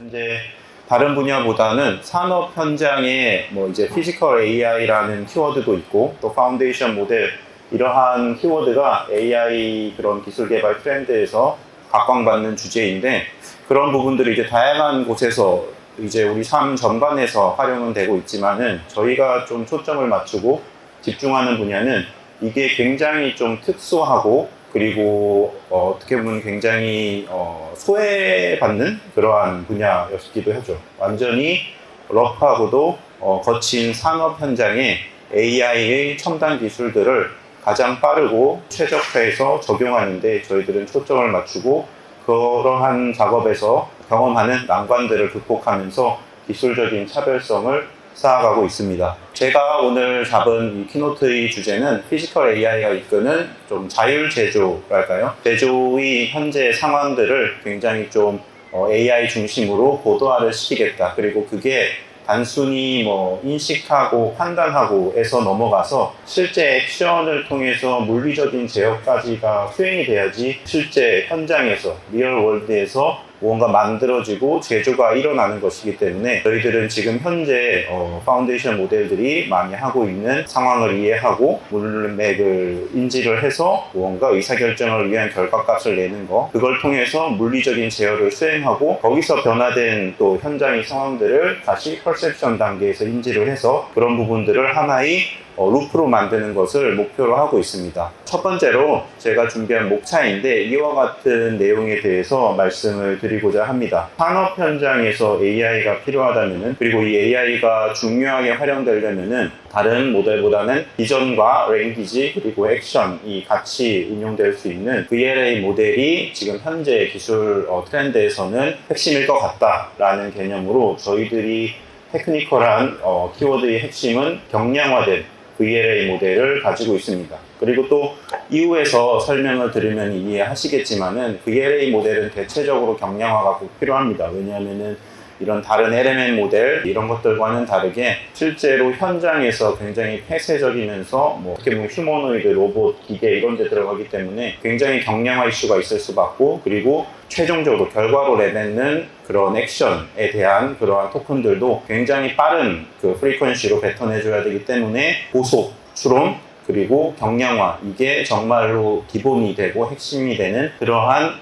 현재 다른 분야보다는 산업 현장에 뭐 이제 피지컬 AI라는 키워드도 있고 또 파운데이션 모델 이러한 키워드가 AI 그런 기술 개발 트렌드에서 각광받는 주제인데 그런 부분들이 이제 다양한 곳에서 이제 우리 삶 전반에서 활용은 되고 있지만은 저희가 좀 초점을 맞추고 집중하는 분야는 이게 굉장히 좀 특수하고 그리고 어떻게 보면 굉장히 소외받는 그러한 분야였기도 하죠. 완전히 러프하고도 거친 산업 현장에 AI의 첨단 기술들을 가장 빠르고 최적화해서 적용하는데 저희들은 초점을 맞추고 그러한 작업에서 경험하는 난관들을 극복하면서 기술적인 차별성을 쌓아가고 있습니다. 제가 오늘 잡은 이 키노트의 주제는 피지컬 AI가 이끄는 좀 자율 제조랄까요? 제조의 현재 상황들을 굉장히 좀 AI 중심으로 고도화를 시키겠다. 그리고 그게 단순히 뭐 인식하고 판단하고에서 넘어가서 실제 액션을 통해서 물리적인 제어까지가 수행이 돼야지 실제 현장에서 리얼 월드에서 무언가 만들어지고 제조가 일어나는 것이기 때문에 저희들은 지금 현재 파운데이션 모델들이 많이 하고 있는 상황을 이해하고 물맥을 인지를 해서 무언가 의사결정을 위한 결과값을 내는 거 그걸 통해서 물리적인 제어를 수행하고 거기서 변화된 또 현장의 상황들을 다시 퍼셉션 단계에서 인지를 해서 그런 부분들을 하나의 루프로 만드는 것을 목표로 하고 있습니다. 첫 번째로 제가 준비한 목차인데 이와 같은 내용에 대해서 말씀을 드리고자 합니다. 산업 현장에서 AI가 필요하다면은 그리고 이 AI가 중요하게 활용되려면은 다른 모델보다는 비전과 랭귀지 그리고 액션이 같이 운용될 수 있는 VLA 모델이 지금 현재 기술 트렌드에서는 핵심일 것 같다라는 개념으로 저희들이 테크니컬한 키워드의 핵심은 경량화된 VLA 모델을 가지고 있습니다. 그리고 또 이후에서 설명을 들으면 이해하시겠지만은 VLA 모델은 대체적으로 경량화가 꼭 필요합니다. 왜냐하면은 이런 다른 LMM 모델 이런 것들과는 다르게 실제로 현장에서 굉장히 폐쇄적이면서 뭐 어떻게 보면 휴머노이드, 로봇, 기계 이런 데 들어가기 때문에 굉장히 경량화 이슈가 있을 수밖에 없고 그리고 최종적으로 결과로 내뱉는 그런 액션에 대한 그러한 토큰들도 굉장히 빠른 그 프리퀀시로 뱉어내줘야 되기 때문에 고속, 추론, 그리고 경량화 이게 정말로 기본이 되고 핵심이 되는 그러한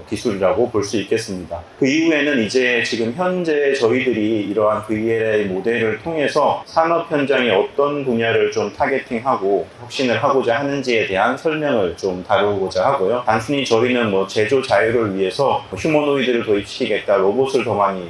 기술이라고 볼 수 있겠습니다. 그 이후에는 이제 지금 현재 저희들이 이러한 VLA 모델을 통해서 산업 현장에 어떤 분야를 좀 타겟팅하고 혁신을 하고자 하는지에 대한 설명을 좀 다루고자 하고요. 단순히 저희는 뭐 제조 자유를 위해서 휴머노이드를 도입시키겠다, 로봇을 더 많이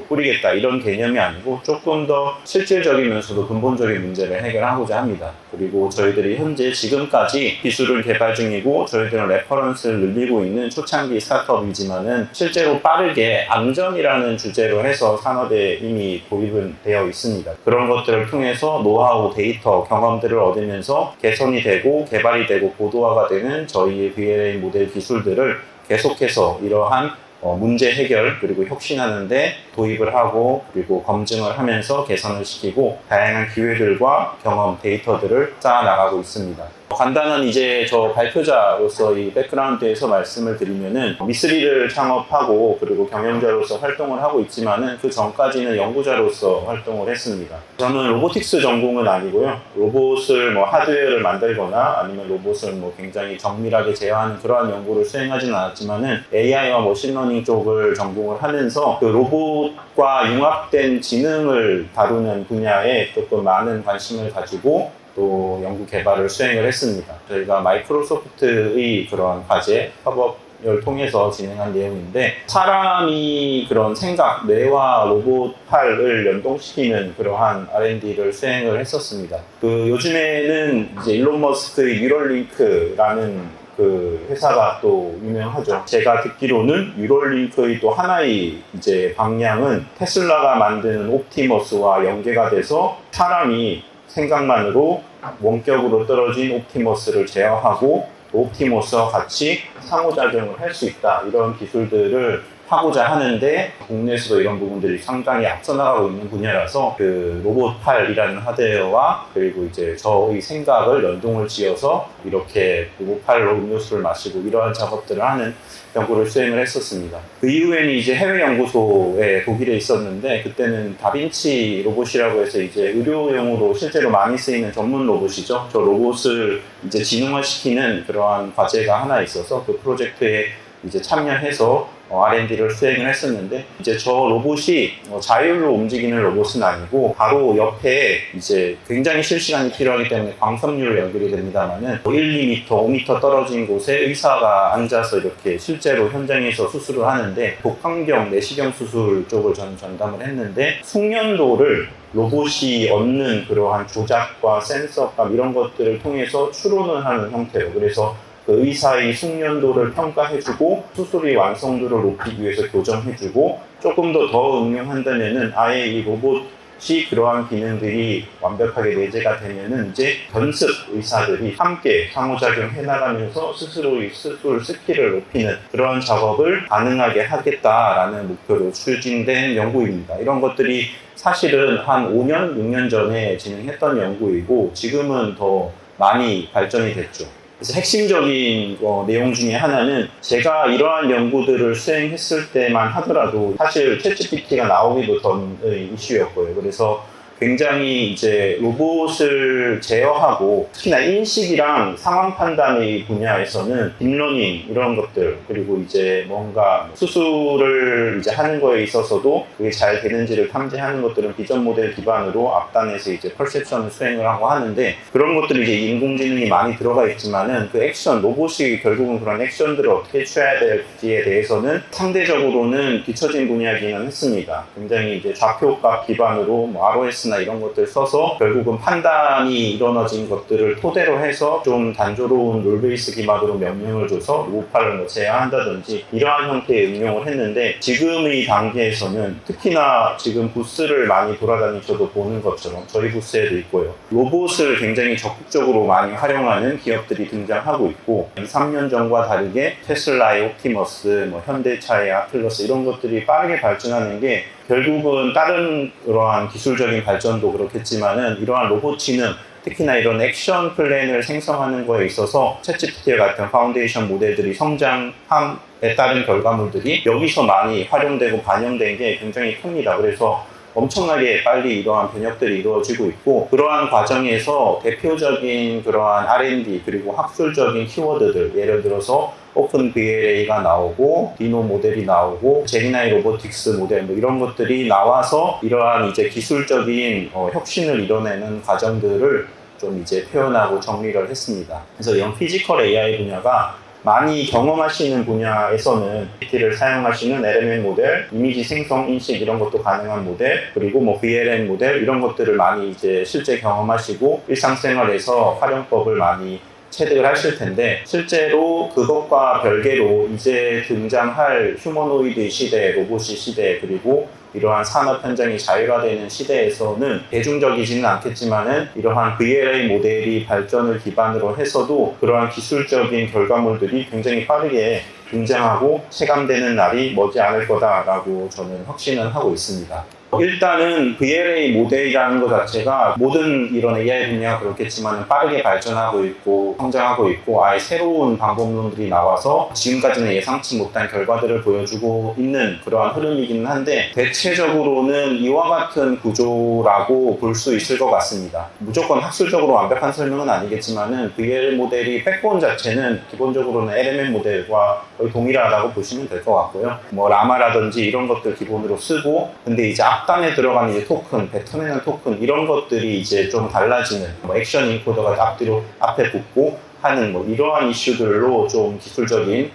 뿌리겠다 이런 개념이 아니고 조금 더 실질적이면서도 근본적인 문제를 해결하고자 합니다. 그리고 저희들이 현재 지금까지 기술을 개발 중이고 저희들은 레퍼런스를 늘리고 있는 초창기 스타트업이지만은 실제로 빠르게 안전이라는 주제로 해서 산업에 이미 도입은 되어 있습니다. 그런 것들을 통해서 노하우, 데이터, 경험들을 얻으면서 개선이 되고 개발이 되고 고도화가 되는 저희의 VLA 모델 기술들을 계속해서 이러한 문제 해결 그리고 혁신하는데 도입을 하고 그리고 검증을 하면서 개선을 시키고 다양한 기회들과 경험, 데이터들을 쌓아나가고 있습니다. 간단한 이제 저 발표자로서 이 백그라운드에서 말씀을 드리면은 미쓰리를 창업하고 그리고 경영자로서 활동을 하고 있지만은 그 전까지는 연구자로서 활동을 했습니다. 저는 로보틱스 전공은 아니고요. 로봇을 뭐 하드웨어를 만들거나 아니면 로봇을 뭐 굉장히 정밀하게 제어하는 그러한 연구를 수행하지는 않았지만은 AI와 머신러닝 쪽을 전공을 하면서 그 로봇과 융합된 지능을 다루는 분야에 조금 많은 관심을 가지고 또 연구 개발을 수행을 했습니다. 저희가 마이크로소프트의 그런 과제, 협업을 통해서 진행한 내용인데 사람이 그런 생각, 뇌와 로봇 팔을 연동시키는 그러한 R&D를 수행을 했었습니다. 그 요즘에는 이제 일론 머스크의 뉴럴링크라는 그 회사가 또 유명하죠. 제가 듣기로는 뉴럴링크의 또 하나의 이제 방향은 테슬라가 만드는 옵티머스와 연계가 돼서 사람이 생각만으로 원격으로 떨어진 옵티머스를 제어하고 옵티머스와 같이 상호작용을 할 수 있다. 이런 기술들을 하고자 하는데 국내에서도 이런 부분들이 상당히 앞서 나가고 있는 분야라서 그 로봇팔이라는 하드웨어와 그리고 이제 저의 생각을 연동을 지어서 이렇게 로봇팔로 음료수를 마시고 이러한 작업들을 하는 연구를 수행을 했었습니다. 그 이후에는 이제 해외 연구소에 독일에 있었는데 그때는 다빈치 로봇이라고 해서 이제 의료용으로 실제로 많이 쓰이는 전문 로봇이죠. 저 로봇을 이제 지능화시키는 그러한 과제가 하나 있어서 그 프로젝트에 이제 참여해서 R&D를 수행을 했었는데 이제 저 로봇이 자율로 움직이는 로봇은 아니고 바로 옆에 이제 굉장히 실시간이 필요하기 때문에 광섬유로 연결이 됩니다만은 1, 2m, 5m 떨어진 곳에 의사가 앉아서 이렇게 실제로 현장에서 수술을 하는데 복강경, 내시경 수술 쪽을 저는 전담을 했는데 숙련도를 로봇이 얻는 그러한 조작과 센서감 이런 것들을 통해서 추론을 하는 형태로 그래서 그 의사의 숙련도를 평가해주고 수술의 완성도를 높이기 위해서 교정해주고 조금 더 응용한다면은 아예 이 로봇이 그러한 기능들이 완벽하게 내재가 되면은 이제 견습 의사들이 함께 상호작용해 나가면서 스스로의 수술 스킬을 높이는 그런 작업을 가능하게 하겠다라는 목표로 추진된 연구입니다. 이런 것들이 사실은 한 5년, 6년 전에 진행했던 연구이고 지금은 더 많이 발전이 됐죠. 그래서 핵심적인 내용 중에 하나는 제가 이러한 연구들을 수행했을 때만 하더라도 사실 챗GPT가 나오기도 전의 이슈였고요. 그래서 굉장히 이제 로봇을 제어하고 특히나 인식이랑 상황 판단의 분야에서는 딥러닝 이런 것들 그리고 이제 뭔가 수술을 이제 하는 거에 있어서도 그게 잘 되는지를 탐지하는 것들은 비전 모델 기반으로 앞단에서 이제 퍼셉션을 수행을 하고 하는데 그런 것들이 이제 인공지능이 많이 들어가 있지만은 그 액션 로봇이 결국은 그런 액션들을 어떻게 취해야 될지에 대해서는 상대적으로는 뒤처진 분야이기는 했습니다. 굉장히 이제 좌표값 기반으로 뭐 ROS 나 이런 것들 써서 결국은 판단이 이루어진 것들을 토대로 해서 좀 단조로운 룰베이스 기반으로 명령을 줘서 로봇팔을 뭐 제어한다든지 이러한 형태의 응용을 했는데 지금의 단계에서는 특히나 지금 부스를 많이 돌아다니셔도 보는 것처럼 저희 부스에도 있고요. 로봇을 굉장히 적극적으로 많이 활용하는 기업들이 등장하고 있고 2, 3년 전과 다르게 테슬라의 옵티머스, 뭐 현대차의 아틀러스 이런 것들이 빠르게 발전하는 게 결국은 다른 그러한 기술적인 발전도 그렇겠지만은 이러한 로봇 지능 특히나 이런 액션 플랜을 생성하는 거에 있어서 챗GPT와 같은 파운데이션 모델들이 성장함에 따른 결과물들이 여기서 많이 활용되고 반영된 게 굉장히 큽니다. 그래서 엄청나게 빨리 이러한 변혁들이 이루어지고 있고 그러한 과정에서 대표적인 그러한 R&D 그리고 학술적인 키워드들 예를 들어서 오픈 VLA가 나오고 디노 모델이 나오고 제미나이 로보틱스 모델 뭐 이런 것들이 나와서 이러한 이제 기술적인 혁신을 이뤄내는 과정들을 좀 이제 표현하고 정리를 했습니다. 그래서 이런 피지컬 AI 분야가 많이 경험하시는 분야에서는 GPT를 사용하시는 LMM 모델, 이미지 생성, 인식 이런 것도 가능한 모델, 그리고 뭐 VLM 모델 이런 것들을 많이 이제 실제 경험하시고 일상생활에서 활용법을 많이 체득을 하실 텐데 실제로 그것과 별개로 이제 등장할 휴머노이드 시대, 로봇 시대 그리고 이러한 산업 현장이 자율화되는 시대에서는 대중적이지는 않겠지만은 이러한 VLA 모델이 발전을 기반으로 해서도 그러한 기술적인 결과물들이 굉장히 빠르게 등장하고 체감되는 날이 머지않을 거다라고 저는 확신을 하고 있습니다. 일단은 VLA 모델이라는 것 자체가 모든 이런 AI 분야가 그렇겠지만 빠르게 발전하고 있고 성장하고 있고 아예 새로운 방법론들이 나와서 지금까지는 예상치 못한 결과들을 보여주고 있는 그러한 흐름이기는 한데 대체적으로는 이와 같은 구조라고 볼 수 있을 것 같습니다. 무조건 학술적으로 완벽한 설명은 아니겠지만은 VL 모델이 백본 자체는 기본적으로는 LMM 모델과 거의 동일하다고 보시면 될 것 같고요. 뭐 라마라든지 이런 것들 기본으로 쓰고 근데 이제 앞단에 들어가는 이제 토큰, 뱉어내는 토큰 이런 것들이 이제 좀 달라지는 뭐 액션 인코더가 앞에 붙고 하는 뭐 이러한 이슈들로 좀 기술적인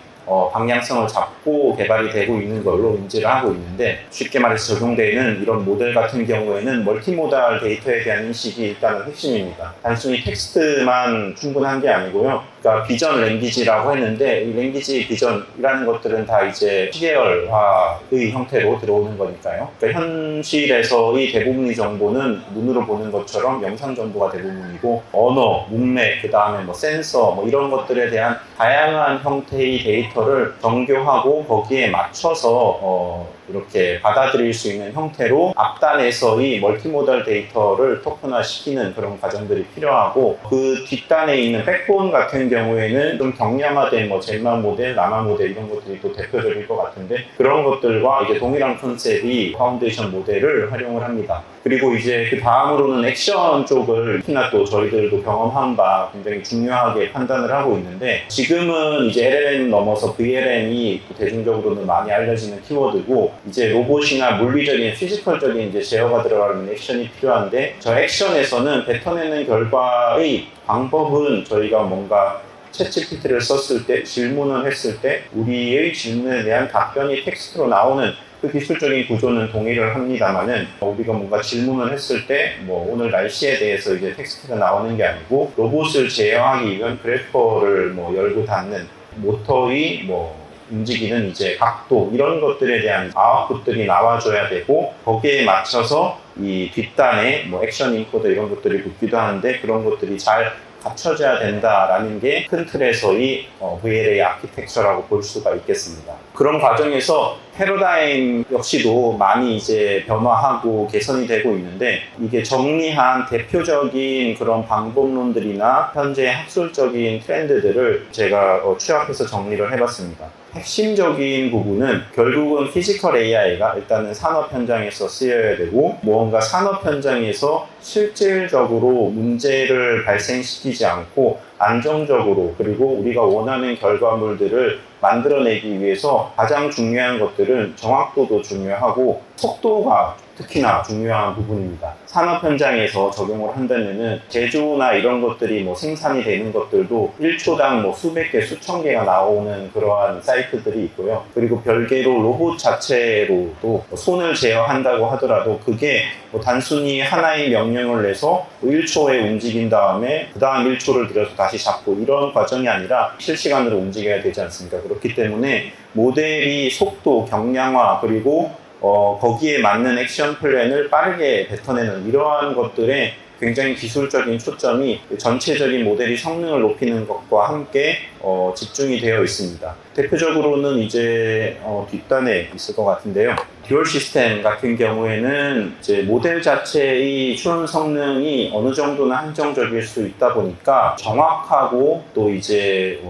방향성을 잡고 개발이 되고 있는 걸로 인지를 하고 있는데 쉽게 말해서 적용되는 이런 모델 같은 경우에는 멀티모달 데이터에 대한 인식이 일단은 핵심입니다. 단순히 텍스트만 충분한 게 아니고요. 그러니까 비전 랭귀지라고 했는데 이 랭귀지 비전이라는 것들은 다 이제 시계열화의 형태로 들어오는 거니까요. 그러니까 현실에서의 대부분의 정보는 눈으로 보는 것처럼 영상 정보가 대부분이고 언어, 문맥, 그 다음에 뭐 센서 뭐 이런 것들에 대한 다양한 형태의 데이터를 정교하고 정하고 거기에 맞춰서 이렇게 받아들일 수 있는 형태로 앞단에서의 멀티모달 데이터를 토큰화 시키는 그런 과정들이 필요하고, 그 뒷단에 있는 백본 같은 경우에는 좀 경량화된 뭐 젠만 모델, 라마 모델 이런 것들이 또 대표적일 것 같은데, 그런 것들과 이제 동일한 컨셉이 파운데이션 모델을 활용을 합니다. 그리고 이제 그 다음으로는 액션 쪽을 특히나 또 저희들도 경험한 바 굉장히 중요하게 판단을 하고 있는데, 지금은 이제 LLM 넘어서 VLM이 대중적으로는 많이 알려지는 키워드고, 이제 로봇이나 물리적인 피지컬적인 이제 제어가 들어가는 액션이 필요한데, 저 액션에서는 뱉어내는 결과의 방법은 저희가 뭔가 챗GPT를 썼을 때, 질문을 했을 때 우리의 질문에 대한 답변이 텍스트로 나오는 그 기술적인 구조는 동의를 합니다만은, 우리가 뭔가 질문을 했을 때 뭐 오늘 날씨에 대해서 이제 텍스트가 나오는 게 아니고, 로봇을 제어하기 위한 그래퍼를 뭐 열고 닫는 모터의 뭐 움직이는 이제 각도, 이런 것들에 대한 아웃풋들이 나와줘야 되고, 거기에 맞춰서 이 뒷단에 뭐 액션 인코더 이런 것들이 붙기도 하는데, 그런 것들이 잘 갖춰져야 된다라는 게 큰 틀에서의 VLA 아키텍처라고 볼 수가 있겠습니다. 그런 과정에서 패러다임 역시도 많이 이제 변화하고 개선이 되고 있는데, 이게 정리한 대표적인 그런 방법론들이나 현재 학술적인 트렌드들을 제가 취합해서 정리를 해봤습니다. 핵심적인 부분은 결국은 피지컬 AI가 일단은 산업 현장에서 쓰여야 되고, 무언가 산업 현장에서 실질적으로 문제를 발생시키지 않고 안정적으로, 그리고 우리가 원하는 결과물들을 만들어내기 위해서 가장 중요한 것들은 정확도도 중요하고 속도가 특히나 중요한 부분입니다. 산업 현장에서 적용을 한다면은 제조나 이런 것들이 뭐 생산이 되는 것들도 1초당 뭐 수백 개, 수천 개가 나오는 그러한 사이클들이 있고요. 그리고 별개로 로봇 자체로도 손을 제어한다고 하더라도 그게 뭐 단순히 하나의 명령을 내서 1초에 움직인 다음에 그 다음 1초를 들여서 다시 잡고 이런 과정이 아니라 실시간으로 움직여야 되지 않습니까? 그렇기 때문에 모델이 속도, 경량화, 그리고 거기에 맞는 액션 플랜을 빠르게 뱉어내는 이러한 것들에 굉장히 기술적인 초점이 전체적인 모델이 성능을 높이는 것과 함께 집중이 되어 있습니다. 대표적으로는 이제 뒷단에 있을 것 같은데요. 듀얼 시스템 같은 경우에는 이제 모델 자체의 추론 성능이 어느 정도는 한정적일 수 있다 보니까 정확하고 또 이제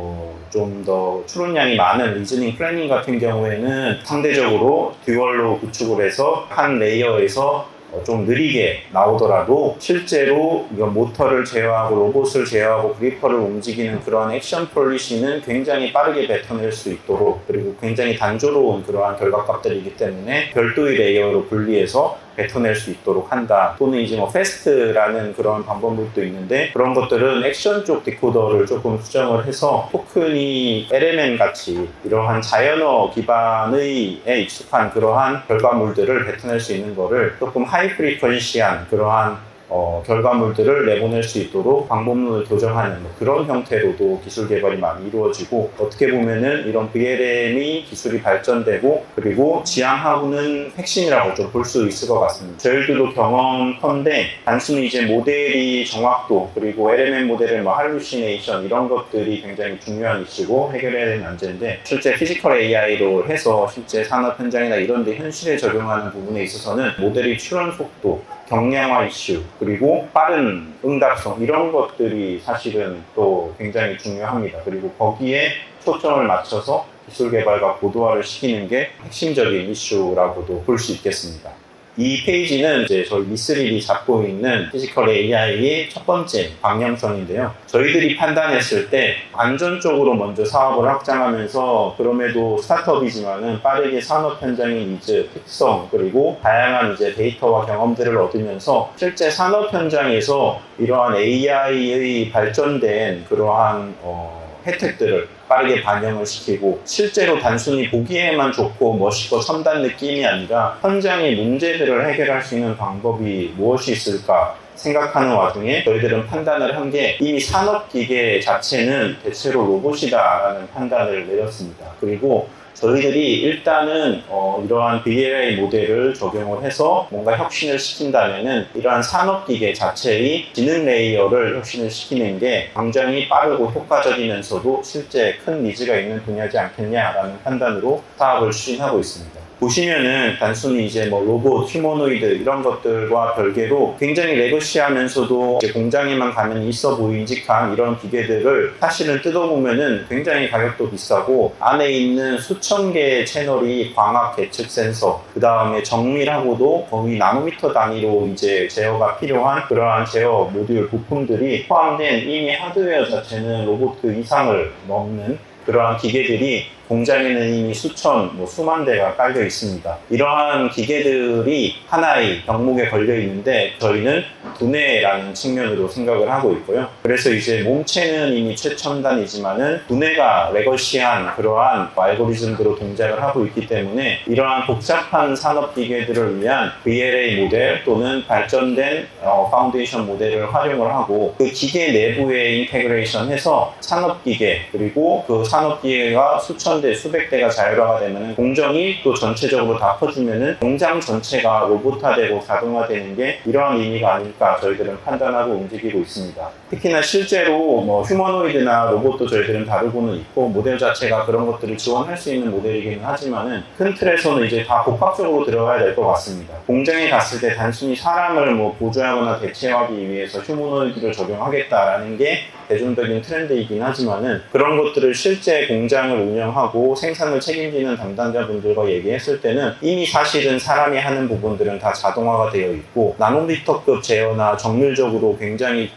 좀 더 추론량이 많은 리즈닝 플래닝 같은 경우에는 상대적으로 듀얼로 구축을 해서 한 레이어에서 좀 느리게 나오더라도 실제로 이건 모터를 제어하고 로봇을 제어하고 그리퍼를 움직이는 그런 액션 폴리시는 굉장히 빠르게 뱉어낼 수 있도록, 그리고 굉장히 단조로운 그러한 결과값들이기 때문에 별도의 레이어로 분리해서 뱉어낼 수 있도록 한다. 또는 이제 뭐 패스트라는 그런 방법들도 있는데, 그런 것들은 액션 쪽 디코더를 조금 수정을 해서 토큰이 LMM 같이 이러한 자연어 기반의 익숙한 그러한 결과물들을 뱉어낼 수 있는 거를 조금 하이 프리퀀시한 그러한 결과물들을 내보낼 수 있도록 방법론을 교정하는 그런 형태로도 기술 개발이 많이 이루어지고, 어떻게 보면은 이런 VLM이 기술이 발전되고 그리고 지향하고는 핵심이라고 좀 볼 수 있을 것 같습니다. 저희들도 경험컨대 단순히 이제 모델이 정확도, 그리고 LMM 모델의 뭐 할루시네이션 이런 것들이 굉장히 중요한 이슈고 해결해야 되는 문제인데, 실제 피지컬 AI로 해서 실제 산업 현장이나 이런 데 현실에 적용하는 부분에 있어서는 모델의 추론 속도, 경량화 이슈, 그리고 빠른 응답성 이런 것들이 사실은 또 굉장히 중요합니다. 그리고 거기에 초점을 맞춰서 기술 개발과 고도화를 시키는 게 핵심적인 이슈라고도 볼 수 있겠습니다. 이 페이지는 이제 저희 미쓰리이 잡고 있는 피지컬 AI의 첫 번째 방향성인데요. 저희들이 판단했을 때 안전 쪽으로 먼저 사업을 확장하면서, 그럼에도 스타트업이지만은 빠르게 산업 현장의 니즈, 특성, 그리고 다양한 이제 데이터와 경험들을 얻으면서 실제 산업 현장에서 이러한 AI의 발전된 그러한 혜택들을 빠르게 반영을 시키고, 실제로 단순히 보기에만 좋고 멋있고 첨단 느낌이 아니라 현장의 문제들을 해결할 수 있는 방법이 무엇이 있을까 생각하는 와중에 저희들은 판단을 한 게, 이 산업기계 자체는 대체로 로봇이다라는 판단을 내렸습니다. 그리고 저희들이 일단은 이러한 BLA 모델을 적용을 해서 뭔가 혁신을 시킨다면은 이러한 산업기계 자체의 지능 레이어를 혁신을 시키는 게 굉장히 빠르고 효과적이면서도 실제 큰 니즈가 있는 분야지 않겠냐라는 판단으로 사업을 추진하고 있습니다. 보시면은 단순히 이제 뭐 로봇, 휴머노이드 이런 것들과 별개로 굉장히 레거시하면서도 이제 공장에만 가면 있어 보이직한 이런 기계들을 사실은 뜯어보면은 굉장히 가격도 비싸고 안에 있는 수천 개의 채널이 광학 계측 센서, 그 다음에 정밀하고도 거의 나노미터 단위로 이제 제어가 필요한 그러한 제어 모듈 부품들이 포함된 이미 하드웨어 자체는 로봇 그 이상을 넘는 그러한 기계들이 공장에는 이미 수만 대가 깔려 있습니다. 이러한 기계들이 하나의 병목에 걸려 있는데 저희는 두뇌라는 측면으로 생각을 하고 있고요. 그래서 이제 몸체는 이미 최첨단이지만은 두뇌가 레거시한 그러한 알고리즘으로 동작을 하고 있기 때문에 이러한 복잡한 산업 기계들을 위한 BLA 모델 또는 발전된 파운데이션 모델을 활용을 하고 그 기계 내부에 인테그레이션해서 산업 기계 그리고 그 산업 기계가 수천 대, 수백 대가 자율화가 되면 공정이 또 전체적으로 다 퍼지면은 공장 전체가 로봇화되고 자동화되는 게 이러한 의미가 아닐까 저희들은 판단하고 움직이고 있습니다. 특히나 실제로 뭐 휴머노이드나 로봇도 저희들은 다루고는 있고 모델 자체가 그런 것들을 지원할 수 있는 모델이기는 하지만은 큰 틀에서는 이제 다 복합적으로 들어가야 될 것 같습니다. 공장에 갔을 때 단순히 사람을 뭐 보조하거나 대체하기 위해서 휴머노이드를 적용하겠다라는 게 대중적인 트렌드이긴 하지만은 그런 것들을 실제 공장을 운영하고 생산을 책임지는 담당자분들과 얘기했을 때는 이미 사실은 사람이 하는 부분들은 다 자동화가 되어 있고 나노미터급 제어나 정밀적으로 굉장히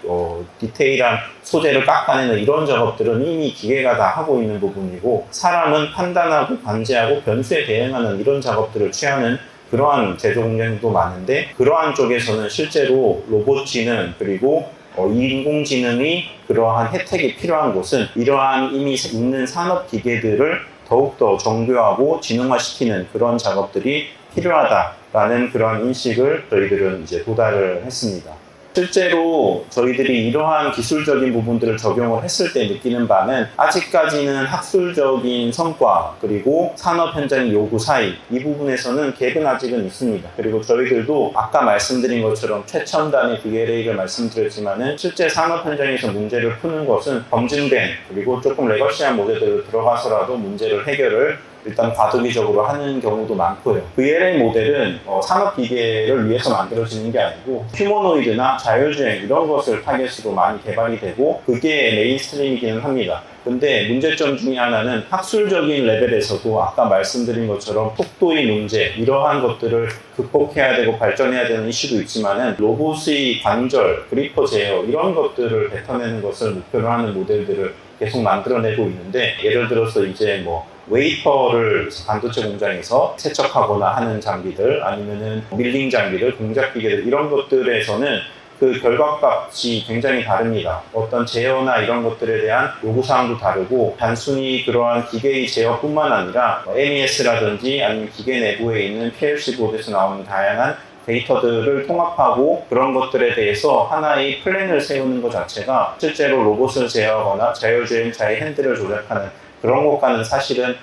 디테일한 소재를 깎아내는 이런 작업들은 이미 기계가 다 하고 있는 부분이고 사람은 판단하고 관제하고 변수에 대응하는 이런 작업들을 취하는 그러한 제조 공장도 많은데 그러한 쪽에서는 실제로 로봇 지능 그리고 인공지능이 그러한 혜택이 필요한 곳은 이러한 이미 있는 산업 기계들을 더욱더 정교하고 지능화시키는 그런 작업들이 필요하다라는 그런 인식을 저희들은 이제 도달을 했습니다. 실제로 저희들이 이러한 기술적인 부분들을 적용을 했을 때 느끼는 바는 아직까지는 학술적인 성과 그리고 산업 현장의 요구 사이 이 부분에서는 갭은 아직은 있습니다. 그리고 저희들도 아까 말씀드린 것처럼 최첨단의 BLA를 말씀드렸지만은 실제 산업 현장에서 문제를 푸는 것은 검증된 그리고 조금 레거시한 모델들을 들어가서라도 문제를 해결을 일단 과도기적으로 하는 경우도 많고요. VLA 모델은 산업 기계를 위해서 만들어지는 게 아니고 휴머노이드나 자율주행 이런 것을 타겟으로 많이 개발이 되고 그게 메인스트림이기는 합니다. 근데 문제점 중에 하나는 학술적인 레벨에서도 아까 말씀드린 것처럼 속도의 문제 이러한 것들을 극복해야 되고 발전해야 되는 이슈도 있지만은 로봇의 관절, 그리퍼 제어 이런 것들을 뱉어내는 것을 목표로 하는 모델들을 계속 만들어내고 있는데 예를 들어서 이제 뭐 웨이퍼를 반도체 공장에서 세척하거나 하는 장비들 아니면은 밀링 장비들, 공작 기계들 이런 것들에서는 그 결과값이 굉장히 다릅니다. 어떤 제어나 이런 것들에 대한 요구사항도 다르고 단순히 그러한 기계의 제어뿐만 아니라 MES라든지 아니면 기계 내부에 있는 PLC 보드에서 나오는 다양한 데이터들을 통합하고 그런 것들에 대해서 하나의 플랜을 세우는 것 자체가 실제로 로봇을 제어하거나 자율주행차의 핸들을 조작하는 그런 것과는 사실은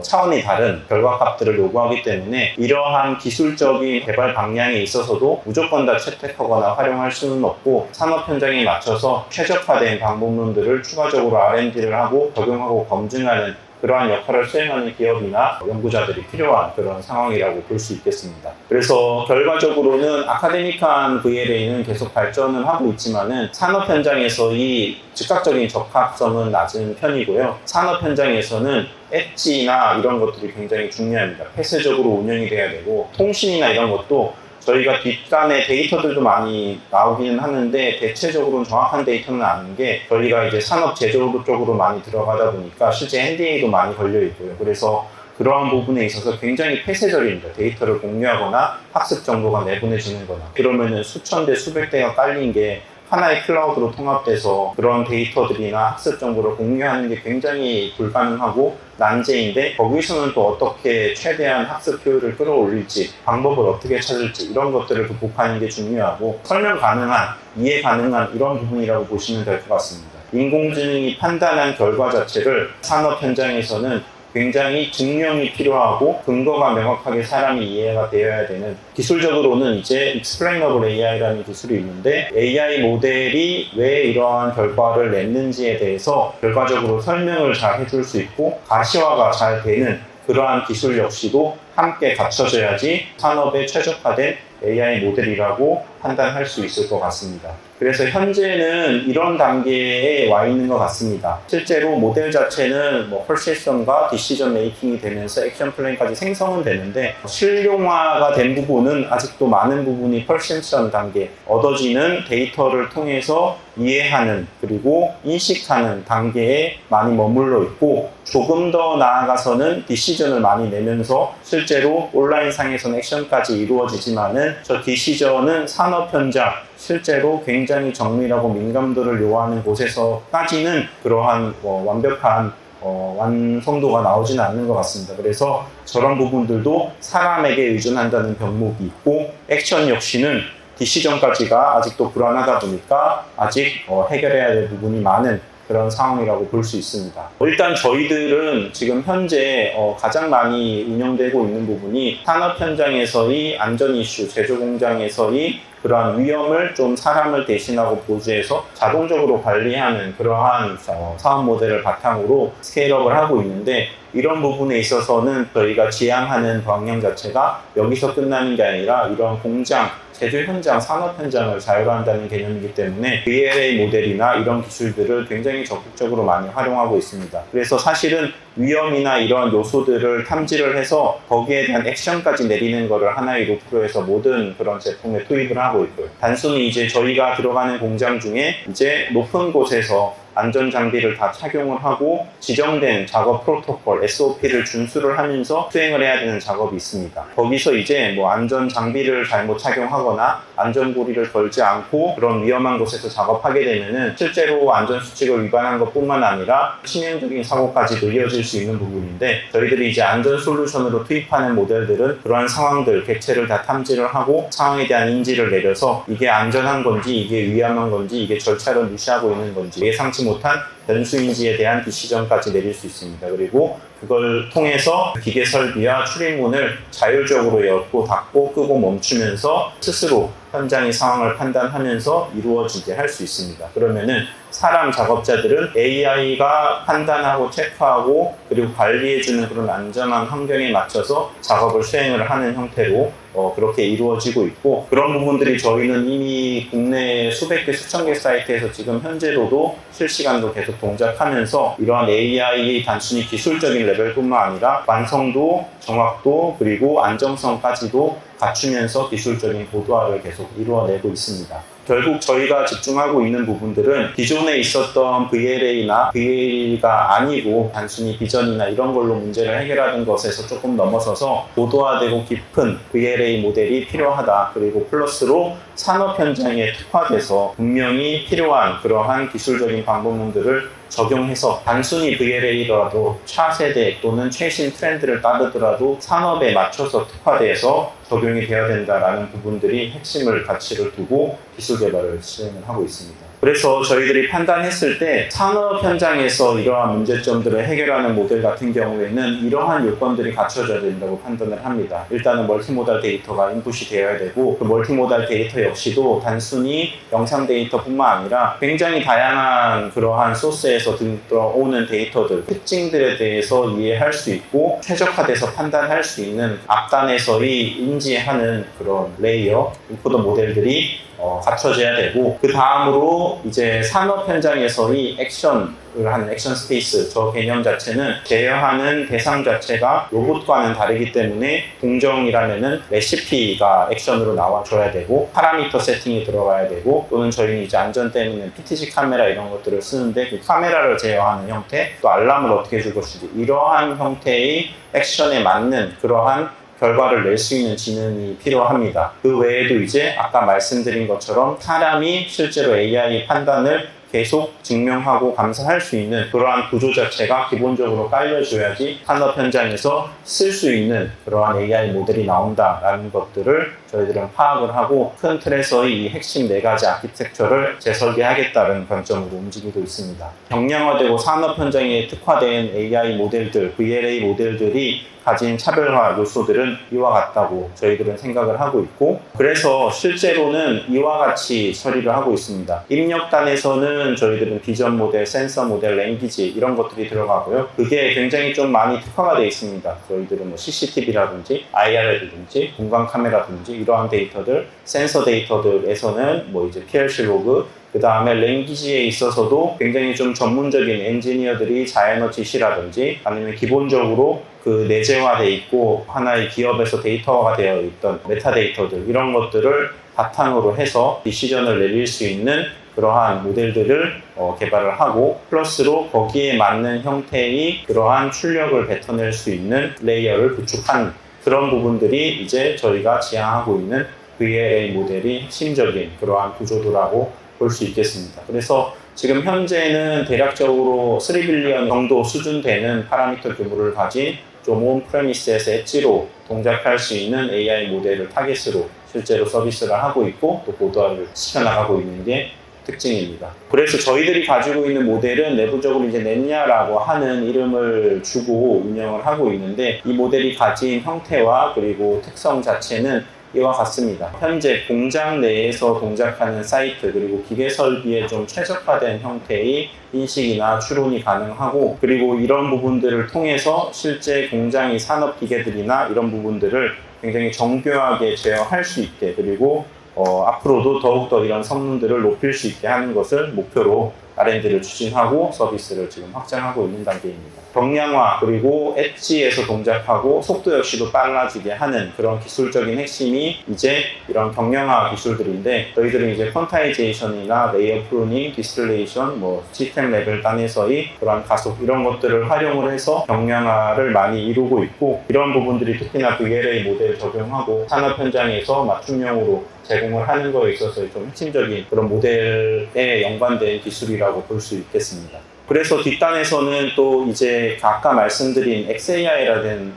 차원이 다른 결과값들을 요구하기 때문에 이러한 기술적인 개발 방향에 있어서도 무조건 다 채택하거나 활용할 수는 없고 산업 현장에 맞춰서 최적화된 방법론들을 추가적으로 R&D를 하고 적용하고 검증하는 그러한 역할을 수행하는 기업이나 연구자들이 필요한 그런 상황이라고 볼 수 있겠습니다. 그래서 결과적으로는 아카데믹한 VLA는 계속 발전을 하고 있지만은 산업 현장에서의 즉각적인 적합성은 낮은 편이고요. 산업 현장에서는 엣지나 이런 것들이 굉장히 중요합니다. 폐쇄적으로 운영이 돼야 되고 통신이나 이런 것도 저희가 뒷단에 데이터들도 많이 나오기는 하는데 대체적으로는 정확한 데이터는 아닌 게 저희가 이제 산업 제조 쪽으로 많이 들어가다 보니까 실제 NDA도 많이 걸려 있고요. 그래서 그러한 부분에 있어서 굉장히 폐쇄적입니다. 데이터를 공유하거나 학습 정보가 내보내지는 거나 그러면은 수천 대 수백 대가 깔린 게 하나의 클라우드로 통합돼서 그런 데이터들이나 학습 정보를 공유하는 게 굉장히 불가능하고 난제인데 거기서는 또 어떻게 최대한 학습 효율을 끌어올릴지 방법을 어떻게 찾을지 이런 것들을 극복하는 게 중요하고 설명 가능한, 이해 가능한 이런 부분이라고 보시면 될 것 같습니다. 인공지능이 판단한 결과 자체를 산업 현장에서는 굉장히 증명이 필요하고 근거가 명확하게 사람이 이해가 되어야 되는, 기술적으로는 이제 explainable AI라는 기술이 있는데 AI 모델이 왜 이러한 결과를 냈는지에 대해서 결과적으로 설명을 잘 해줄 수 있고 가시화가 잘 되는 그러한 기술 역시도 함께 갖춰져야지 산업에 최적화된 AI 모델이라고 판단할 수 있을 것 같습니다. 그래서 현재는 이런 단계에 와 있는 것 같습니다. 실제로 모델 자체는 퍼셉션과 디시전 메이킹이 되면서 액션 플랜까지 생성은 되는데 실용화가 된 부분은 아직도 많은 부분이 퍼셉션 단계, 얻어지는 데이터를 통해서 이해하는 그리고 인식하는 단계에 많이 머물러 있고, 조금 더 나아가서는 디시전을 많이 내면서 실제로 온라인상에서는 액션까지 이루어지지만은 저 디시전은 산업 현장, 실제로 굉장히 정밀하고 민감도를 요하는 곳에서까지는 그러한 완벽한 완성도가 나오지는 않는 것 같습니다. 그래서 저런 부분들도 사람에게 의존한다는 병목이 있고, 액션 역시는 디시전까지가 아직도 불안하다 보니까 아직 해결해야 될 부분이 많은 그런 상황이라고 볼 수 있습니다. 일단 저희들은 지금 현재 가장 많이 운영되고 있는 부분이 산업 현장에서의 안전 이슈, 제조 공장에서의 그러한 위험을 좀 사람을 대신하고 보조해서 자동적으로 관리하는 그러한 사업 모델을 바탕으로 스케일업을 하고 있는데, 이런 부분에 있어서는 저희가 지향하는 방향 자체가 여기서 끝나는 게 아니라 이런 공장, 제조 현장, 산업 현장을 자율화한다는 개념이기 때문에 VLA 모델이나 이런 기술들을 굉장히 적극적으로 많이 활용하고 있습니다. 그래서 사실은 위험이나 이런 요소들을 탐지를 해서 거기에 대한 액션까지 내리는 것을 하나의 루프로 해서 모든 그런 제품에 투입을 하고 있고요. 단순히 이제 저희가 들어가는 공장 중에 이제 높은 곳에서 안전장비를 다 착용을 하고 지정된 작업 프로토콜, SOP를 준수를 하면서 수행을 해야 되는 작업이 있습니다. 거기서 이제 안전장비를 잘못 착용하거나 안전고리를 걸지 않고 그런 위험한 곳에서 작업하게 되면은 실제로 안전수칙을 위반한 것 뿐만 아니라 치명적인 사고까지도 이어질 수 있는 부분인데, 저희들이 이제 안전 솔루션으로 투입하는 모델들은 그러한 상황들, 객체를 다 탐지를 하고 상황에 대한 인지를 내려서 이게 안전한 건지, 이게 위험한 건지, 이게 절차를 무시하고 있는 건지 예상치 못한 변수인지에 대한 디시전까지 내릴 수 있습니다. 그리고 그걸 통해서 기계 설비와 출입문을 자율적으로 열고 닫고 끄고 멈추면서 스스로 현장의 상황을 판단하면서 이루어지게 할 수 있습니다. 그러면은 사람 작업자들은 AI가 판단하고 체크하고 그리고 관리해주는 그런 안전한 환경에 맞춰서 작업을 수행을 하는 형태로 그렇게 이루어지고 있고, 그런 부분들이 저희는 이미 국내 수백 개, 수천 개 사이트에서 지금 현재로도 실시간으로 계속 동작하면서 이러한 AI 단순히 기술적인 레벨뿐만 아니라 완성도, 정확도, 그리고 안정성까지도 갖추면서 기술적인 고도화를 계속 이루어내고 있습니다. 결국 저희가 집중하고 있는 부분들은 기존에 있었던 VLA나 VLA가 아니고 단순히 비전이나 이런 걸로 문제를 해결하는 것에서 조금 넘어서서 고도화되고 깊은 VLA 모델이 필요하다. 그리고 플러스로 산업 현장에 특화돼서 분명히 필요한 그러한 기술적인 방법론들을 적용해서 단순히 VLA라도 차세대 또는 최신 트렌드를 따르더라도 산업에 맞춰서 특화돼서 적용이 되어야 된다라는 부분들이 핵심을 가치를 두고 기술 개발을 진행을 하고 있습니다. 그래서 저희들이 판단했을 때 산업 현장에서 이러한 문제점들을 해결하는 모델 같은 경우에는 이러한 요건들이 갖춰져야 된다고 판단을 합니다. 일단은 멀티모달 데이터가 인풋이 되어야 되고, 그 멀티모달 데이터 역시도 단순히 영상 데이터뿐만 아니라 굉장히 다양한 그러한 소스에서 들어오는 데이터들, 특징들에 대해서 이해할 수 있고 최적화돼서 판단할 수 있는 앞단에서의 인지하는 그런 레이어, 인풋 모델들이 갖춰져야 되고, 그 다음으로 이제 산업 현장에서의 액션을 하는 액션 스페이스, 저 개념 자체는 제어하는 대상 자체가 로봇과는 다르기 때문에 공정이라면은 레시피가 액션으로 나와줘야 되고, 파라미터 세팅이 들어가야 되고, 또는 저희는 이제 안전 때문에 PTZ 카메라 이런 것들을 쓰는데 그 카메라를 제어하는 형태, 또 알람을 어떻게 해줄 것인지, 이러한 형태의 액션에 맞는 그러한 결과를 낼 수 있는 지능이 필요합니다. 그 외에도 이제 아까 말씀드린 것처럼 사람이 실제로 AI 판단을 계속 증명하고 감사할 수 있는 그러한 구조 자체가 기본적으로 깔려줘야지 산업 현장에서 쓸 수 있는 그러한 AI 모델이 나온다라는 것들을 저희들은 파악을 하고 큰 틀에서의 이 핵심 4가지 아키텍처를 재설계하겠다는 관점으로 움직이고 있습니다. 경량화되고 산업 현장에 특화된 AI 모델들, VLA 모델들이 가진 차별화 요소들은 이와 같다고 저희들은 생각을 하고 있고, 그래서 실제로는 이와 같이 처리를 하고 있습니다. 입력단에서는 저희들은 비전 모델, 센서 모델, 랭귀지 이런 것들이 들어가고요. 그게 굉장히 좀 많이 특화가 되어 있습니다. 저희들은 뭐 CCTV라든지 IR이라든지 공간 카메라든지 이러한 데이터들, 센서 데이터들에서는 뭐 이제 PLC 로그, 그 다음에 랭귀지에 있어서도 굉장히 좀 전문적인 엔지니어들이 자연어 지시라든지 아니면 기본적으로 그 내재화되어 있고 하나의 기업에서 데이터화가 되어 있던 메타데이터들 이런 것들을 바탕으로 해서 디시전을 내릴 수 있는 그러한 모델들을 개발을 하고, 플러스로 거기에 맞는 형태의 그러한 출력을 뱉어낼 수 있는 레이어를 구축한 그런 부분들이 이제 저희가 지향하고 있는 VLA 모델이 핵심적인 그러한 구조도라고 볼 수 있겠습니다. 그래서 지금 현재는 대략적으로 3빌리언 정도 수준 되는 파라미터 규모를 가진 좀 온 프레미스에서 엣지로 동작할 수 있는 AI 모델을 타겟으로 실제로 서비스를 하고 있고 또 고도화를 시켜나가고 있는 게 특징입니다. 그래서 저희들이 가지고 있는 모델은 내부적으로 이제 넷냐라고 하는 이름을 주고 운영을 하고 있는데, 이 모델이 가진 형태와 그리고 특성 자체는 이와 같습니다. 현재 공장 내에서 동작하는 사이트 그리고 기계 설비에 좀 최적화된 형태의 인식이나 추론이 가능하고, 그리고 이런 부분들을 통해서 실제 공장의 산업 기계들이나 이런 부분들을 굉장히 정교하게 제어할 수 있게, 그리고 앞으로도 더욱더 이런 성능들을 높일 수 있게 하는 것을 목표로 R&D를 추진하고 서비스를 지금 확장하고 있는 단계입니다. 경량화 그리고 엣지에서 동작하고 속도 역시도 빨라지게 하는 그런 기술적인 핵심이 이제 이런 경량화 기술들인데, 저희들은 이제 퀀타이제이션이나 레이어 프루닝, 디스틸레이션, 뭐 시스템 레벨 단에서의 그런 가속 이런 것들을 활용을 해서 경량화를 많이 이루고 있고, 이런 부분들이 특히나 VLA 모델을 적용하고 산업 현장에서 맞춤형으로 제공을 하는 거에 있어서 좀 핵심적인 그런 모델에 연관된 기술이라고 볼 수 있겠습니다. 그래서 뒷단에서는 또 이제 아까 말씀드린 XAI라는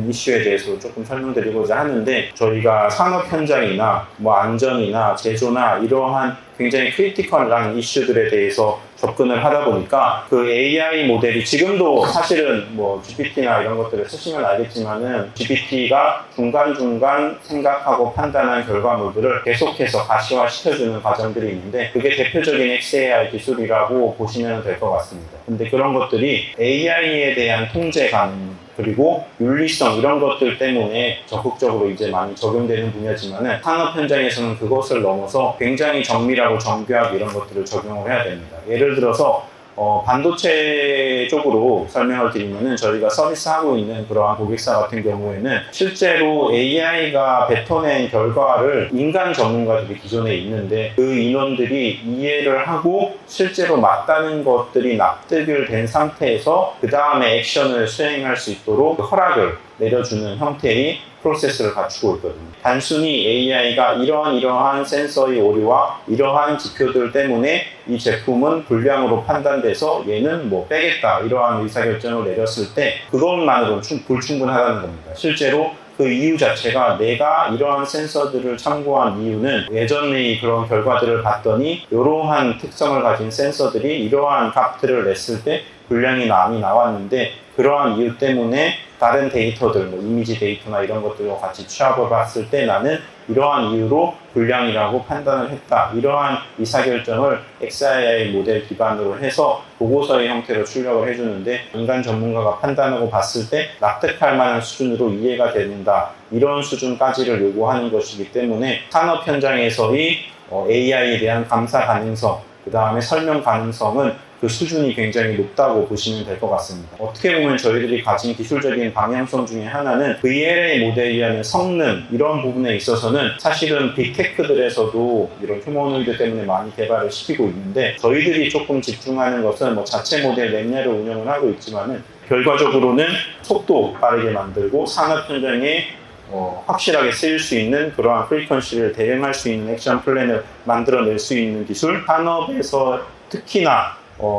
이슈에 대해서 조금 설명드리고자 하는데, 저희가 산업 현장이나 뭐 안전이나 제조나 이러한 굉장히 크리티컬한 이슈들에 대해서 접근을 하다 보니까 그 AI 모델이 지금도 사실은 뭐 GPT나 이런 것들을 쓰시면 알겠지만은 GPT가 중간중간 생각하고 판단한 결과물들을 계속해서 가시화 시켜주는 과정들이 있는데, 그게 대표적인 XAI 기술이라고 보시면 될 것 같습니다. 근데 그런 것들이 AI에 대한 통제감 그리고 윤리성 이런 것들 때문에 적극적으로 이제 많이 적용되는 분야지만은 산업 현장에서는 그것을 넘어서 굉장히 정밀하고 정교하게 이런 것들을 적용을 해야 됩니다. 예를 들어서 반도체 쪽으로 설명을 드리면은 저희가 서비스하고 있는 그러한 고객사 같은 경우에는 실제로 AI가 뱉어낸 결과를 인간 전문가들이 기존에 있는데 그 인원들이 이해를 하고 실제로 맞다는 것들이 납득을 된 상태에서 그 다음에 액션을 수행할 수 있도록 허락을 내려주는 형태의 프로세스를 갖추고 있거든요. 단순히 AI가 이러한 센서의 오류와 이러한 지표들 때문에 이 제품은 불량으로 판단돼서 얘는 뭐 빼겠다 이러한 의사결정을 내렸을 때 그것만으로는 불충분하다는 겁니다. 실제로 그 이유 자체가 내가 이러한 센서들을 참고한 이유는 예전의 그런 결과들을 봤더니 이러한 특성을 가진 센서들이 이러한 값들을 냈을 때 불량이 많이 나왔는데 그러한 이유 때문에 다른 데이터들, 뭐 이미지 데이터나 이런 것들과 같이 취합을 봤을 때 나는 이러한 이유로 불량이라고 판단을 했다. 이러한 의사결정을 XAI 모델 기반으로 해서 보고서의 형태로 출력을 해주는데 인간 전문가가 판단하고 봤을 때 납득할 만한 수준으로 이해가 된다. 이런 수준까지를 요구하는 것이기 때문에 산업 현장에서의 AI에 대한 감사 가능성, 그 다음에 설명 가능성은 그 수준이 굉장히 높다고 보시면 될 것 같습니다. 어떻게 보면 저희들이 가진 기술적인 방향성 중에 하나는 VLA 모델이라는 성능 이런 부분에 있어서는 사실은 빅테크들에서도 이런 휴머노이드 때문에 많이 개발을 시키고 있는데 저희들이 조금 집중하는 것은 뭐 자체 모델 넷냐를 운영을 하고 있지만은 결과적으로는 속도 빠르게 만들고 산업 현장에 확실하게 쓰일 수 있는 그러한 프리퀀시를 대응할 수 있는 액션 플랜을 만들어낼 수 있는 기술, 산업에서 특히나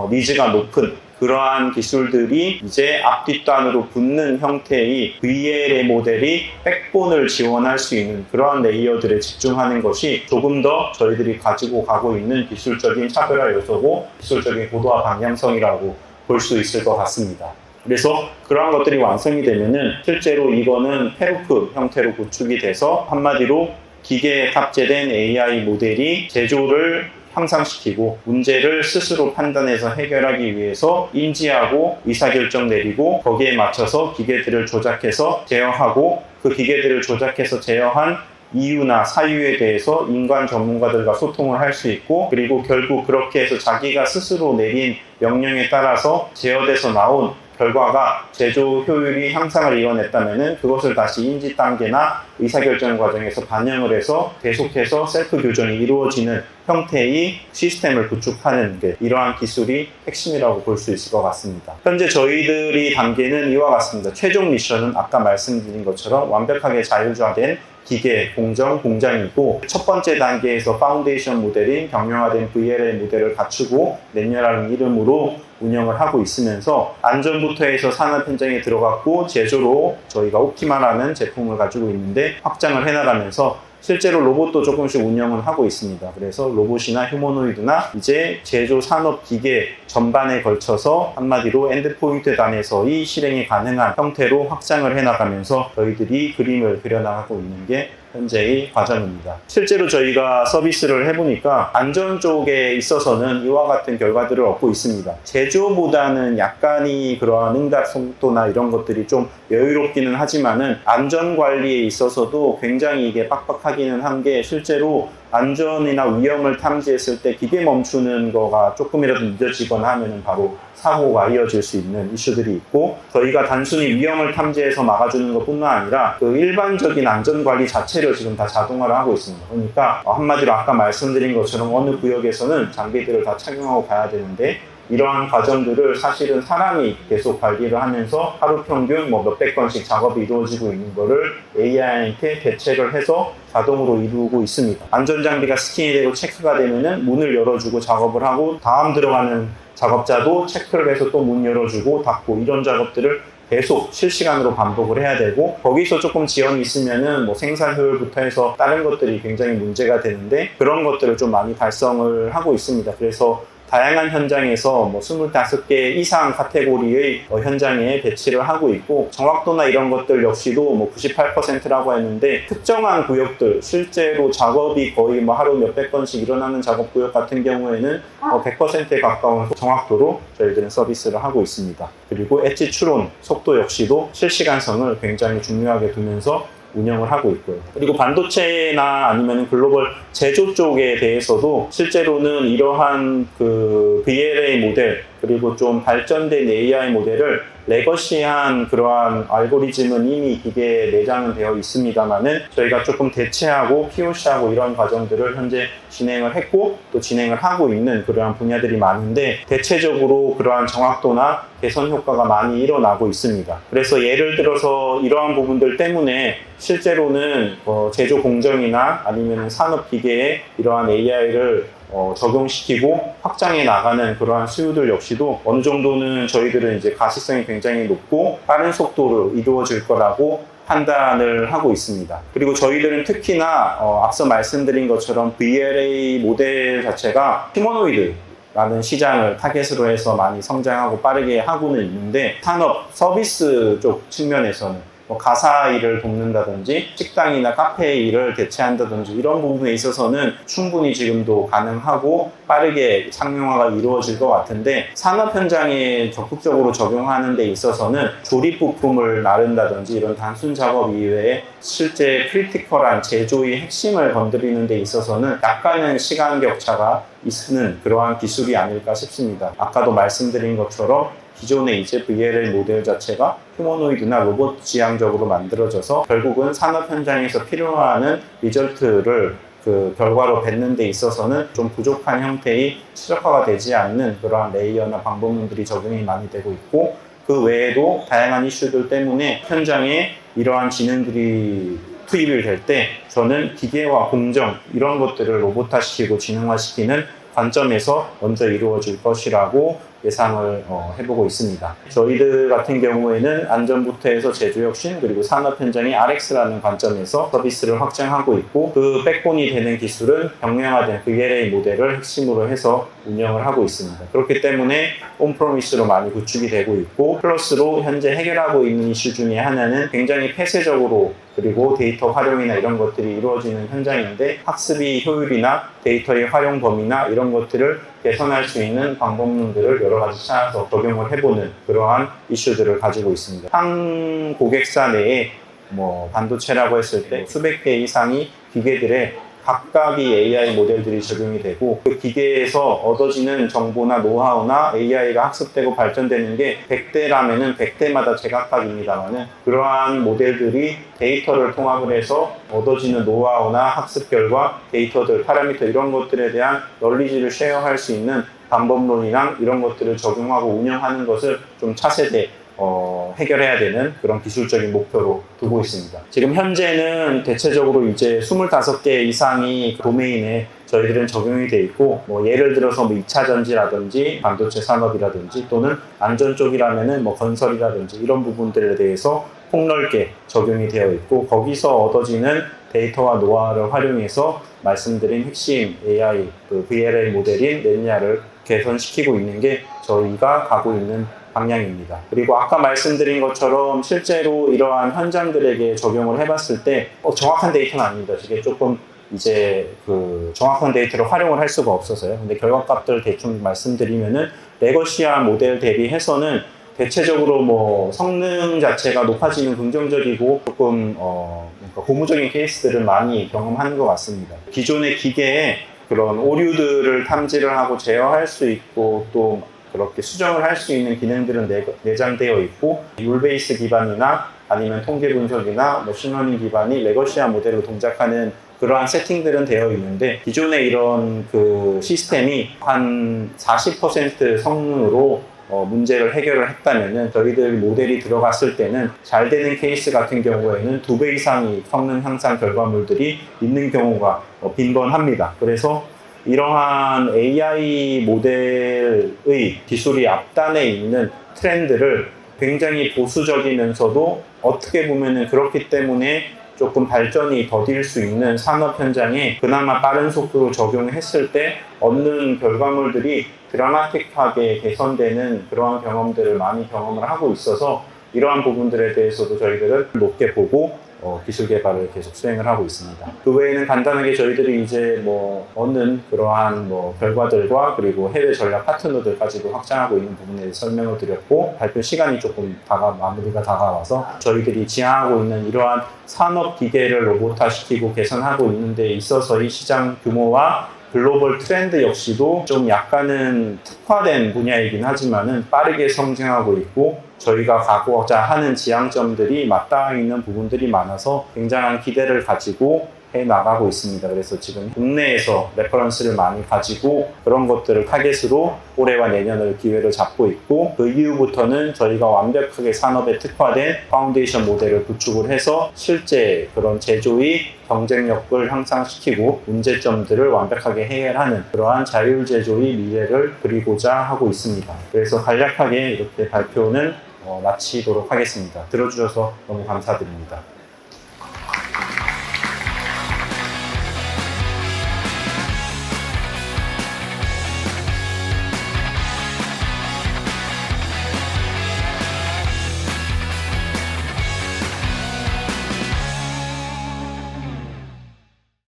니즈가 높은 그러한 기술들이 이제 앞뒷단으로 붙는 형태의 VLA 모델이 백본을 지원할 수 있는 그러한 레이어들에 집중하는 것이 조금 더 저희들이 가지고 가고 있는 기술적인 차별화 요소고 기술적인 고도화 방향성이라고 볼 수 있을 것 같습니다. 그래서 그러한 것들이 완성이 되면은 실제로 이거는 페루프 형태로 구축이 돼서 한마디로 기계에 탑재된 AI 모델이 제조를 향상시키고 문제를 스스로 판단해서 해결하기 위해서 인지하고 의사결정 내리고 거기에 맞춰서 기계들을 조작해서 제어하고 그 기계들을 조작해서 제어한 이유나 사유에 대해서 인간 전문가들과 소통을 할 수 있고 그리고 결국 그렇게 해서 자기가 스스로 내린 명령에 따라서 제어돼서 나온 결과가 제조 효율이 향상을 이뤄냈다면 그것을 다시 인지 단계나 의사결정 과정에서 반영을 해서 계속해서 셀프 교정이 이루어지는 형태의 시스템을 구축하는 게 이러한 기술이 핵심이라고 볼 수 있을 것 같습니다. 현재 저희들이 단계는 이와 같습니다. 최종 미션은 아까 말씀드린 것처럼 완벽하게 자율화된 기계, 공정, 공장이고 첫 번째 단계에서 파운데이션 모델인 경량화된 VLA 모델을 갖추고 넷녀라는 이름으로 운영을 하고 있으면서 안전부터 해서 산업 현장에 들어갔고 제조로 저희가 옵티마라는 제품을 가지고 있는데 확장을 해나가면서 실제로 로봇도 조금씩 운영을 하고 있습니다. 그래서 로봇이나 휴머노이드나 이제 제조 산업 기계 전반에 걸쳐서 한마디로 엔드포인트 단에서의 실행이 가능한 형태로 확장을 해나가면서 저희들이 그림을 그려나가고 있는 게 현재의 과정입니다. 실제로 저희가 서비스를 해보니까 안전 쪽에 있어서는 이와 같은 결과들을 얻고 있습니다. 제조보다는 약간의 그러한 응답 속도나 이런 것들이 좀 여유롭기는 하지만은 안전관리에 있어서도 굉장히 이게 빡빡하기는 한 게 실제로 안전이나 위험을 탐지했을 때 기계 멈추는 거가 조금이라도 늦어지거나 하면은 바로 사고가 이어질 수 있는 이슈들이 있고 저희가 단순히 위험을 탐지해서 막아주는 것뿐만 아니라 그 일반적인 안전관리 자체를 지금 다 자동화를 하고 있습니다. 그러니까 한마디로 아까 말씀드린 것처럼 어느 구역에서는 장비들을 다 착용하고 가야 되는데 이러한 과정들을 사실은 사람이 계속 관리를 하면서 하루 평균 몇백 건씩 작업이 이루어지고 있는 거를 AI한테 대체를 해서 자동으로 이루고 있습니다. 안전장비가 스캔이 되고 체크가 되면은 문을 열어주고 작업을 하고 다음 들어가는 작업자도 체크를 해서 또 문 열어주고 닫고 이런 작업들을 계속 실시간으로 반복을 해야 되고 거기서 조금 지연이 있으면은 뭐 생산 효율부터 해서 다른 것들이 굉장히 문제가 되는데 그런 것들을 좀 많이 달성을 하고 있습니다. 그래서 다양한 현장에서 뭐 25개 이상 카테고리의 현장에 배치를 하고 있고 정확도나 이런 것들 역시도 뭐 98%라고 했는데 특정한 구역들 실제로 작업이 거의 뭐 하루 몇백 건씩 일어나는 작업 구역 같은 경우에는 100%에 가까운 정확도로 저희들은 서비스를 하고 있습니다. 그리고 엣지 추론 속도 역시도 실시간성을 굉장히 중요하게 두면서 운영을 하고 있고요. 그리고 반도체나 아니면 글로벌 제조 쪽에 대해서도 실제로는 이러한 그 VLA 모델 그리고 좀 발전된 AI 모델을 레거시한 그러한 알고리즘은 이미 기계에 내장은 되어 있습니다만은 저희가 조금 대체하고 POC하고 이런 과정들을 현재 진행을 했고 또 진행을 하고 있는 그러한 분야들이 많은데 대체적으로 그러한 정확도나 개선 효과가 많이 일어나고 있습니다. 그래서 예를 들어서 이러한 부분들 때문에 실제로는 제조 공정이나 아니면 산업 기계에 이러한 AI를 적용시키고 확장해 나가는 그러한 수요들 역시도 어느 정도는 저희들은 이제 가시성이 굉장히 높고 빠른 속도로 이루어질 거라고 판단을 하고 있습니다. 그리고 저희들은 특히나 앞서 말씀드린 것처럼 VLA 모델 자체가 휴머노이드 라는 시장을 타겟으로 해서 많이 성장하고 빠르게 하고는 있는데 산업 서비스 쪽 측면에서는 뭐 가사 일을 돕는다든지 식당이나 카페 일을 대체한다든지 이런 부분에 있어서는 충분히 지금도 가능하고 빠르게 상용화가 이루어질 것 같은데 산업 현장에 적극적으로 적용하는 데 있어서는 조립 부품을 나른다든지 이런 단순 작업 이외에 실제 크리티컬한 제조의 핵심을 건드리는 데 있어서는 약간은 시간 격차가 있는 그러한 기술이 아닐까 싶습니다. 아까도 말씀드린 것처럼 기존의 이제 VLA 모델 자체가 휴머노이드나 로봇 지향적으로 만들어져서 결국은 산업 현장에서 필요한 리절트를 그 결과로 뱉는 데 있어서는 좀 부족한 형태의 최적화가 되지 않는 그러한 레이어나 방법론들이 적용이 많이 되고 있고 그 외에도 다양한 이슈들 때문에 현장에 이러한 지능들이 투입이 될 때 저는 기계와 공정 이런 것들을 로봇화시키고 지능화시키는 관점에서 먼저 이루어질 것이라고 예상을 해보고 있습니다. 저희들 같은 경우에는 안전부터 해서 제조혁신 그리고 산업 현장의 RX라는 관점에서 서비스를 확장하고 있고 그 백본이 되는 기술은 경량화된 VLA 모델을 핵심으로 해서 운영을 하고 있습니다. 그렇기 때문에 온프로미스로 많이 구축이 되고 있고 플러스로 현재 해결하고 있는 이슈 중에 하나는 굉장히 폐쇄적으로 그리고 데이터 활용이나 이런 것들이 이루어지는 현장인데 학습이 효율이나 데이터의 활용 범위나 이런 것들을 개선할 수 있는 방법론들을 여러 가지 찾아서 적용을 해보는 그러한 이슈들을 가지고 있습니다. 한 고객사 내에 반도체라고 했을 때 수백 개 이상의 기계들의 각각의 AI 모델들이 적용이 되고 그 기계에서 얻어지는 정보나 노하우나 AI가 학습되고 발전되는 게 100대라면은 100대마다 제각각입니다만은 그러한 모델들이 데이터를 통합을 해서 얻어지는 노하우나 학습 결과, 데이터들, 파라미터 이런 것들에 대한 널리지를 쉐어할 수 있는 방법론이랑 이런 것들을 적용하고 운영하는 것을 좀 차세대 해결해야 되는 그런 기술적인 목표로 두고 있습니다. 지금 현재는 대체적으로 이제 25개 이상의 도메인에 저희들은 적용이 돼 있고 예를 들어서 2차 전지라든지 반도체 산업이라든지 또는 안전 쪽이라면은 건설이라든지 이런 부분들에 대해서 폭넓게 적용이 되어 있고 거기서 얻어지는 데이터와 노하우를 활용해서 말씀드린 핵심 AI VLA 모델인 넷냐를 개선시키고 있는 게 저희가 가고 있는 방향입니다. 그리고 아까 말씀드린 것처럼 실제로 이러한 현장들에게 적용을 해봤을 때 정확한 데이터는 아닙니다. 이게 조금 이제 정확한 데이터를 활용을 할 수가 없어서요. 근데 결과값들 대충 말씀드리면은 레거시아 모델 대비해서는 대체적으로 성능 자체가 높아지는 긍정적이고 조금 고무적인 케이스들을 많이 경험하는 것 같습니다. 기존의 기계에 그런 오류들을 탐지를 하고 제어할 수 있고 또 그렇게 수정을 할 수 있는 기능들은 내장되어 있고 룰 베이스 기반이나 아니면 통계 분석이나 머신러닝 기반이 레거시아 모델로 동작하는 그러한 세팅들은 되어 있는데 기존의 이런 시스템이 한 40% 성능으로 문제를 해결을 했다면은 저희들 모델이 들어갔을 때는 잘 되는 케이스 같은 경우에는 2배 이상의 성능 향상 결과물들이 있는 경우가 빈번합니다. 그래서 이러한 AI 모델의 기술이 앞단에 있는 트렌드를 굉장히 보수적이면서도 어떻게 보면은 그렇기 때문에 조금 발전이 더딜 수 있는 산업 현장에 그나마 빠른 속도로 적용했을 때 얻는 결과물들이 드라마틱하게 개선되는 그러한 경험들을 많이 경험을 하고 있어서 이러한 부분들에 대해서도 저희들은 높게 보고 기술 개발을 계속 수행을 하고 있습니다. 그 외에는 간단하게 저희들이 이제 얻는 그러한 결과들과 그리고 해외 전략 파트너들까지도 확장하고 있는 부분에 대해서 설명을 드렸고 발표 시간이 조금 마무리가 다가와서 저희들이 지향하고 있는 이러한 산업 기계를 로봇화시키고 개선하고 있는 데 있어서의 시장 규모와 글로벌 트렌드 역시도 좀 약간은 특화된 분야이긴 하지만은 빠르게 성장하고 있고 저희가 가고자 하는 지향점들이 맞닿아 있는 부분들이 많아서 굉장한 기대를 가지고 해 나가고 있습니다. 그래서 지금 국내에서 레퍼런스를 많이 가지고 그런 것들을 타겟으로 올해와 내년을 기회를 잡고 있고 그 이후부터는 저희가 완벽하게 산업에 특화된 파운데이션 모델을 구축을 해서 실제 그런 제조의 경쟁력을 향상시키고 문제점들을 완벽하게 해결하는 그러한 자율 제조의 미래를 그리고자 하고 있습니다. 그래서 간략하게 이렇게 발표는 마치도록 하겠습니다. 들어주셔서 너무 감사드립니다.